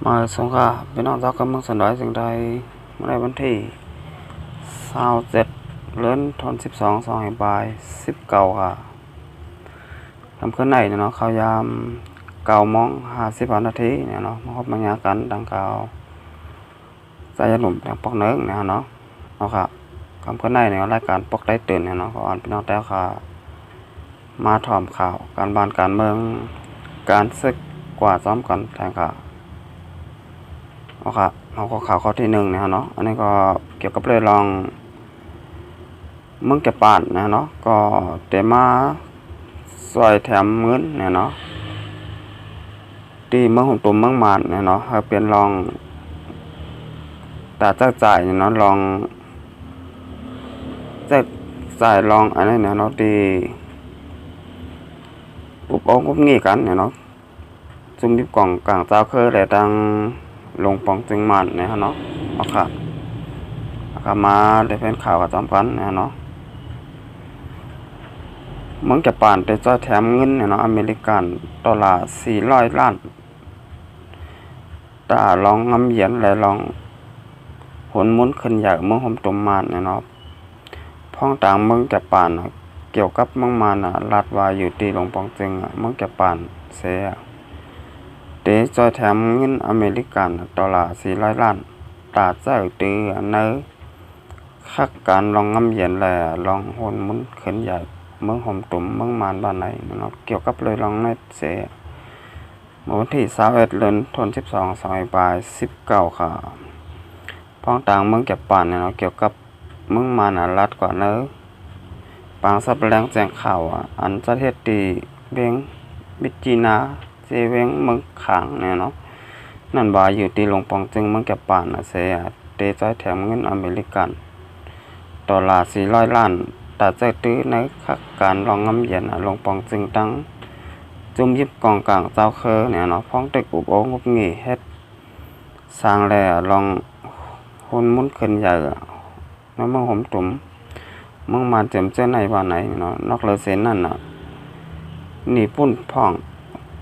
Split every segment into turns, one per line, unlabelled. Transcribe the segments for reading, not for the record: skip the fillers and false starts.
มาสงขลาพี่น้องเจ้ากำลังสนใจสิ่งใดเมื่อในวันที่27เดือนธันวาคม2บ่าย19ค่ะทำขึ้นไหนเนาะเขายาม9:50เนี่ยเนาะมาพบมาญากันดังกล่าวใจหนุ่มแดงปอกเนื้อเนี่ยเนาะเอาค่ะทำขึ้นไหนเนี่ยรายการปอกได้ตื่นเนี่ยเนาะขออ่านพี่น้องแต้วค่ะมาถ่อมข่าวการบ้านการเมืองการศึกกว่าซ้อมกันแทงค่ะเอาค่ะเอาข่าวข้อที่1เนี่ยเนาะอันนี้ก็เกี่ยวกับเรื่องลองเมืองแก่ป่านนะเนาะก็เตมาซอยแถมเงินเนี่ยเนาะที่เมืองของตัวเมืองมานเนี่ยเนาะให้เป็นลองแต่จะจ่ายเนี่ยเนาะลองจะจ่ายลองอันนี้เนี่ยเนาะที่อุปองค์งี้กันเนี่ยเนาะซุ่มดิบกล่องกลางเจ้าเคยแต่ดังลงปองจึงมันเนี่ยเนาะเอาค่ะมาได้เป็นข่าวกับจอมกันเนี่ยเนาะเมืองแก่ป่านได้จ่ายแถมเงินเนี่ยเนาะอเมริกัน$400 ล้านตาลองงำเหยียนและลองผลมุนขึ้นใหญ่เมืองหมตุมมานเนี่ยเนาะพ้องต่างเมืองแก่ป่านเกี่ยวกับเมืองมานรัฐว่าอยู่ที่หลวงปองจึงเมืองแก่ป่านเสียเดจ่ายแถมเงินอเมริกัน$400 ล้านตาเจ้าตือเนื้อคักการลองงำเหยียนและลองผลมุนขึ้นใหญ่เมืองหมตุ่มเมืองมานบ้านไหนเนาะเกี่ยวกับเลยลองในเสียเมื่อวันที่21เดือนธันวาคม2บ่าย19ค่ะพ้องต่างเมืองแก่ป่านเนี่ยเนาะเกี่ยวกับเมืองมานรัฐกว่าเนื้อปางสับแรงแจ้งข่าวอันจะเฮ็ดตีเวงบิจีนาเจเวงเมืองขางเนี่ยเนาะนั่นว่าอยู่ที่หลวงปองจึงเมืองแก่ป่านเสียเตจ่ายแถมเงินอเมริกัน$400 ล้านแต่เจอตื้อในการลองงำเหยียนหลวงปองจึงตั้งจุ่มยิบกองกลางเจ้าเคอเนี่ยเนาะพ้องตึกอุบโองุบงีเฮ็ดสร้างแลลองหุ่นมุนขึ้นใหญ่ในเมืองหมตุ่มเมืองมานเจิมเจ้าในบ้านไหนเนาะนอกเลยเส้นนั่นนี่ปุ่นพ่อง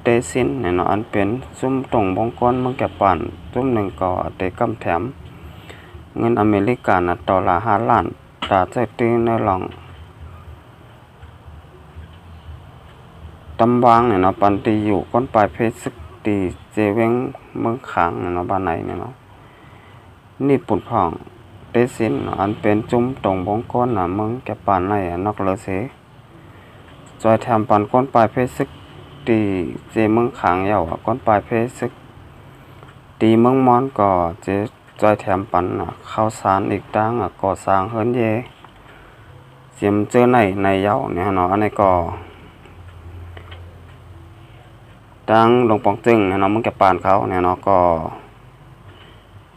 เตซินเนี่ยเนาะอันเป็นซุ่มตรงบงก้อนเมืองแก่ป่านซุ่มหนึ่งก็เตกำแถมเงินอเมริกัน$5 ล้านตาเจตื้อในลองตำวางเนี่ยเนาะปันตีอยู่ก้นปลายเพชรสึกตีเจเวงเมืองขางเนี่ยเนาะบ้านไหนเนี่ยเนาะนี่ปุ่นพ่องเตซินอันเป็นจุ่มตรงบงก้อนเมืองแก่ป่านในนอกเลยเสจอยแถมปันก้นปลายเพชรสึกตีเจเมืองขางยาวก้นปลายเพชรซึกตีเมืองมอนก็เจจอยแถมปันข้าวสารอีกดังก่อสร้างเฮิรนเยเสียมเจอในเยาเนี่ยเนาะอันนี้ก็ดังหลวงปองจึงเนี่ยเนาะเมืองแก่ป่านเขาเนี่ยเนาะก็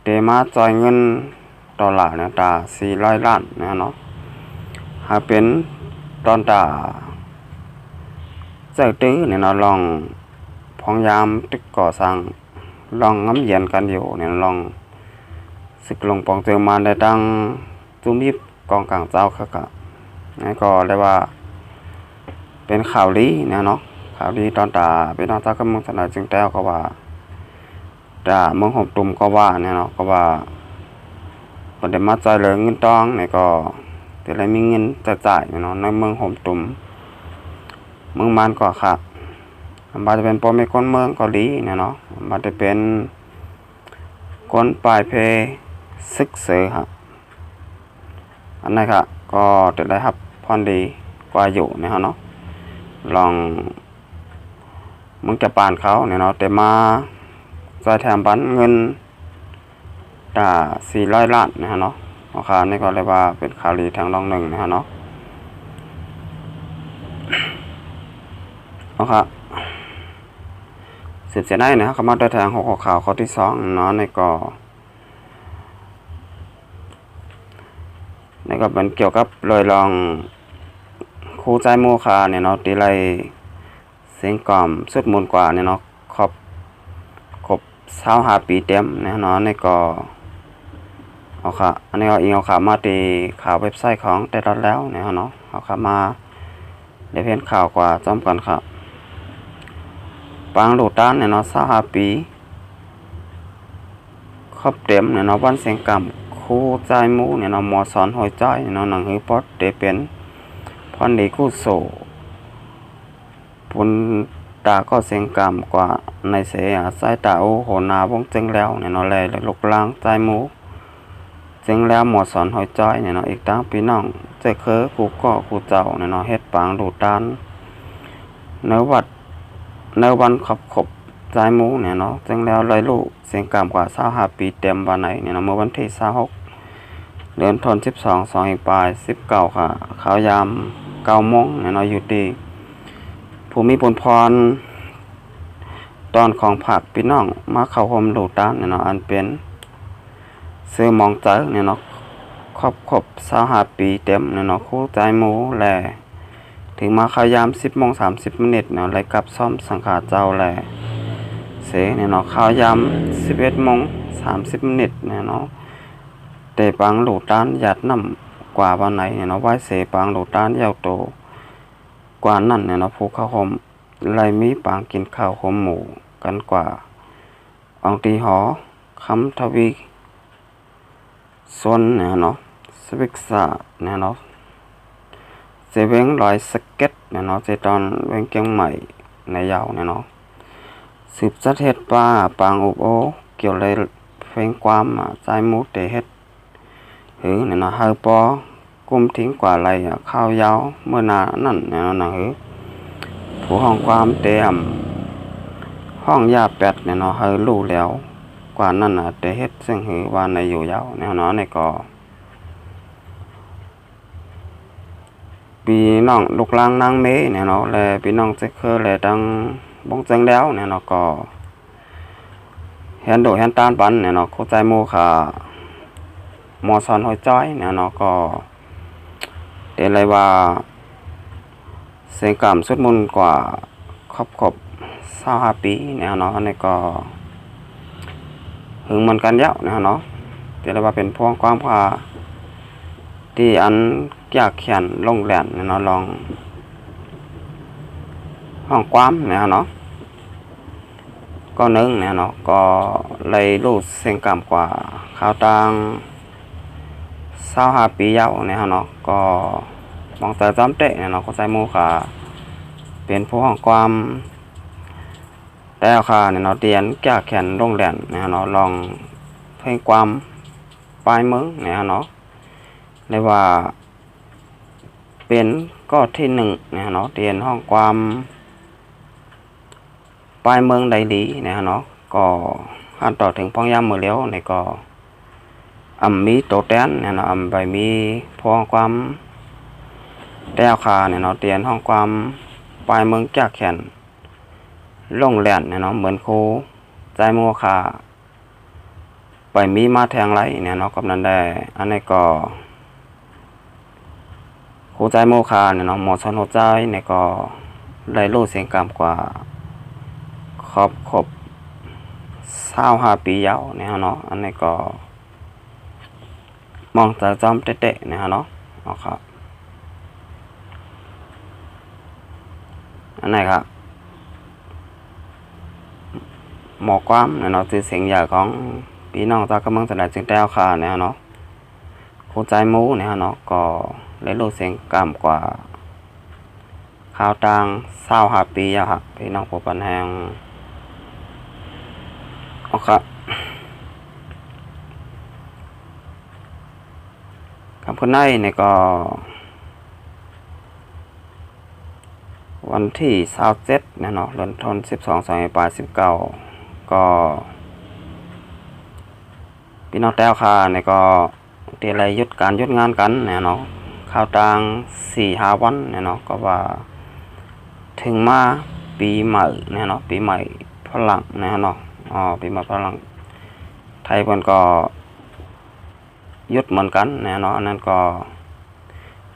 เตมาจอยเงิน$เนี่ย$400 ล้านเนี่ยเนาะหาเป็นตอนเจ้าตื้อเนี่ยเนาะลองพองยามตึกก่อสร้างลองงำเหยียนกันอยู่เนี่ยลองศึกลงปองเจอมาได้ดังจุ่มยิบกองกลางเจ้าค่ะนี่ก็เรียกว่าเป็นข่าวดีเนี่ยเนาะข่าวดีตอนเป็นตอนเจ้าก็มึงสนายจึงแต้วก็ว่าเมืองหมตุ่มก็ว่าเนี่ยเนาะก็ว่าคนเดมาจ่ายเลยเงินตองเนี่ยก็แต่อะไรมีเงินจะจ่ายเนาะในเมืองหมตุ่มเมืองมันก็ค่ะมันจะเป็นปอมีคนเมืองเกาหลีเนี่ยเนาะมันจะเป็นคนปลายเพศึกเสือครับอันนี้ค่ะก็จะได้ครับพรดีกว่าอยู่เนี่ยเนาะลองมึงจะปานเขาเนี่ยเนาะแต่มาจ่ายแถมบันเงิน$400 ล้านเนี่ยเนาะราคานี่ก็เรียกว่าเป็นข่าวดีทางลองหนึ่งเนี่ยเนาะเอาค่ะเสร็จได้นะครับเขามาได้แทงหัวข่าวข้อที่2เนาะนี่ก็เป็นเกี่ยวกับเลยลองครูใจโมคาเนี่ยเนาะตีไรเสียงกล่อมสุดมูลกว่าเนี่ยเนาะครบ25 ปีเต็มเนี่ยเนาะนี่ก็เอาค่ะอันนี้ก็เอาข่าวมาตีข่าวเว็บไซต์ของแต่ละแล้วเนี่ยเนาะเอาข่าวมาได้เพียงข่าวกว่าจอมกันครับปางโลตันเนี่ยเนาะ25 ปี รบเต็มเนี่ยเนาะวันเสียงกรรมครูใจหมูเนี่ยเนาะหมอสอนหอยจ้อยเนี่ยเนาะหนังหือปอดเตเป็นพรดีกู้โสปุนตาก็เสียงกรรมกว่าในเสียสายตาโอโหนาวงจึงแล้วเนี่ยเนาะแลลุกล้างใจหมูจึงแล้วหมอสอนหอยจ้อยเนี่ยเนาะอีกตั้งพี่น้องเจ้าเคอกูก็กูเจ้าเนี่ยเนาะเฮ็ดปางดูดานเนื้อวันขบใจหมูเนี่ยเนาะจึงแล้วเลยลูกเสียงกรรมกว่า25 ปีเต็มวันไหนเนี่ยเนาะเมื่อวันที่26 เดือนธันวาคม2อีกปลาย19ค่ะข่าวยาม9 โมงเนี่ยเนาะอยู่ดีภูมิพลพรตอนของผักพี่น้องมาเข้าห่มดูดานเนี่ยเนาะอันเป็นซื้อมองเจอเนี่ยเนาะครบ25 ปีเต็มเนี่ยเนาะคู่ใจหมูแลถึงมาข่าวยาม10:30เนาะเลยกลับซ่อมสังขารเจ้าแลเสเนี่ยเนาะข่าวยาม11:30เนี่ยเนาะเตปังหลูดานหยาดน้ำกว่าวันไหนเนี่ยเนาะไหว้เสปังหลูดานยาวโตกว่านั่นเนี่ยเนาะผู้เข้าห่มไล่มีปางกินข้าวห่มหมูกันกว่าองตีหอคำทวีส่วนเนี่ยเนาะสวิกษาเนี่ยเนาะเจเวงลอยสเก็ตเนี่ยเนาะเจตอนเวงเกียงใหม่ในยาวเนี่ยเนาะสืบสัตเฮ็ดป้าปางอุบโอเกี่ยวเลยเพลงความใจมูเตเฮ็ดหือเนี่ยเนาะเฮาปอกุมทิ้งกว่าไรข้าวยาวเมื่อนานั่นเนี่ยเนาะหือผู้ห้องความเตรียมห้องยาแปดเนี่ยเนาะเฮารู้แล้วกว่านั่นเตเฮ็ดซึ่งหือว่าในอยู่ยาวเนี่ยเนาะในก็ปีน้องลูกลางนางเมเนี่ยเนาะและปีน้องเจเคอและดังบงจังแล้วเนี่ยเนาะก็เห็นโดเห็นตานปันเนี่ยเนาะเข้าใจโมค่ะหมอสอนหอยจ้อยเนี่ยเนาะก็เดี๋ยวอะไรว่าเสียงกรรมสุดมุนกว่าครบ25 ปีเนี่ยเนาะอันนี้ก็หึงมันกันเยอะเนี่ยเนาะเดี๋ยวอะไรว่าเป็นพวงความพาที่อันอยากเขียนลงแหลนเนี่ยเนาะลองห้องความเนี่ยเนาะก็นึงเนี่ยเนาะก็เลยรู้เสียงกรรมกว่าข่าวต่าง25 ปียาวเนี่ยเนาะก็มองแต่จำเตะเนี่ยเนาะก็ใส่โมค่ะเป็นผู้ห้องความแล้วค่ะเนี่ยเนาะเรียนแก้แขนลงแหลนเนี่ยเนาะลองเพลงความปลายมึงเนี่ยเนาะเรียกว่าเป็นก็ที่1เนี่ยเนาะเรียนห้องความปลายเมืองใดดีเนี่ยเนาะก็ขั้นต่อถึงพองยามมือเลี้ยวเนี่ยก็มีโตแตนเนี่ยเนาะใบมีพวงความแล้วค่ะเนี่ยเนาะเรียนห้องความปลายเมืองแก้แขนลงแหลนเนี่ยเนาะเหมือนครูใจโมคาไปมีมาแทงไรเนี่ยเนาะกำนันได้อันนี้ก็ครูใจโมคาเนี่ยเนาะหมอสอนหัวใจเนี่ยก็ได้รู้เสียงกรรมกว่าครบ25 ปียาวเนี่ยเนาะอันนี้ก็มองแต่จอมเตะๆเนี่ยเนาะครับอันไหนครับหมอความเนี่ยเนาะคือเสียงใหญ่ของพี่น้องตากำลังแสดงจึงแต้วค่ะเนี่ยเนาะครูใจหมูเนี่ยเนาะก็เลยรู้เสียงกรรมกว่าข่าวต่าง25 ปีอะครับพี่น้องผู้ปันแหงครับคำพูดในเนี่ยก็วันที่27เนี่ยเนาะเดือนธันวาคม2ปลาย19ก็พี่น้องแต้วค่ะเนี่ยก็เตียอะไรยุดการยุดงานกันเนี่ยเนาะข่าวต่าง4-5 วันเนี่ยเนาะก็ว่าถึงมาปีใหม่เนี่ยเนาะปีใหม่ฝรั่งเนี่ยเนาะปีใหม่ฝรั่งไทยมันก็ยุดเหมือนกันเนี่ยเนาะอันนั้นก็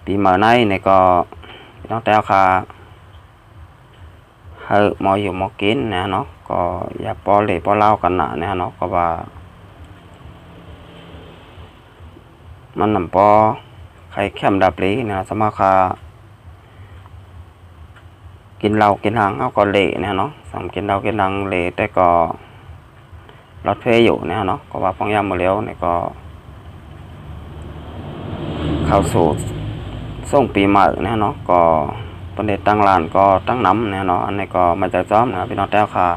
ปีใหม่ในเนี่ยก็พี่น้องแต้วค่ะหมออยู่หมอกินเนี่ยเนาะก็อย่าปอเหล่ปอเล่ากันนะเนี่ยเนาะก็ว่ามันนำปอใครเข้มดับลีเนี่ยสมาคากินเหล้ากินหังเอาก็เละเนี่ยเนาะสำกินเหล้ากินหังเละแต่ก็ รถเพลอยู่เนี่ยเนาะก็ว่าพองยามมาแล้วเนี่ยก็เข้าสู่ส่งปีใหม่เนี่ยเนาะก็ประเด็ตั้งร้านก็ตั้งน้ำเนี่ยเนาะอันนี้ก็มาจากจอมนะพี่น้องแต้วค่ะ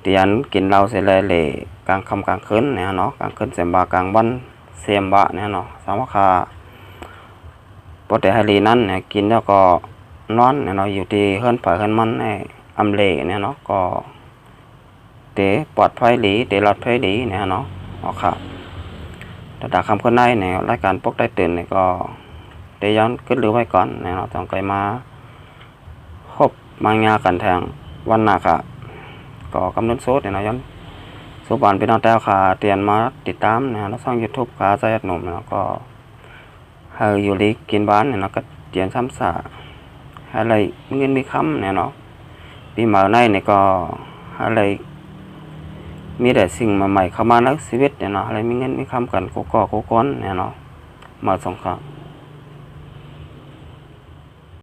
เตียนกินเหล้าเสร็จเลยเลยกลางค่ำกลางคืนเนี่ยเนาะกลางคืนเสียมบากลางวันเสียมบะเนี่ยเนาะสามค่ะปกติให้ลีนั้นเนี่ยกินแล้วก็นอนเนี่ยเนาะอยู่ที่เฮือนเผยเฮือนมันในอำเลเนี่ยเนาะก็เตะปลอดภัยหลีเตะรอดภัยหลีเนี่ยเนาะเอาค่ะแต่ดาคำคนได้เนี่ยรายการปกได้ตื่นเนี่ยก็เตะย้อนขึ้นหรือไว้ก่อนเนี่ยเนาะต้องไปมาคบมางากันแทงวันหน้าค่ะก็กำหนดโซดเนี่ยเนาะย้อนสุบานพี่น้องแต้วค่ะเตียนมาติดตามเนี่ยแล้วช่อง YouTube ค่ะใจหนุ่มเนาะก็ให้อยู่ลีกินบ้านเนี่ยเนาะก็เตียนซ้ำซาอะไรเงินมีคำเนี่ยเนาะปีใหม่ในเนี่ยก็อะไรมีแต่สิ่งใหม่ๆเข้ามาในชีวิตเนี่ยเนาะอะไรมีเงินมีคำกันกูก็กูก้อนเนี่ยเนาะมาสงคราม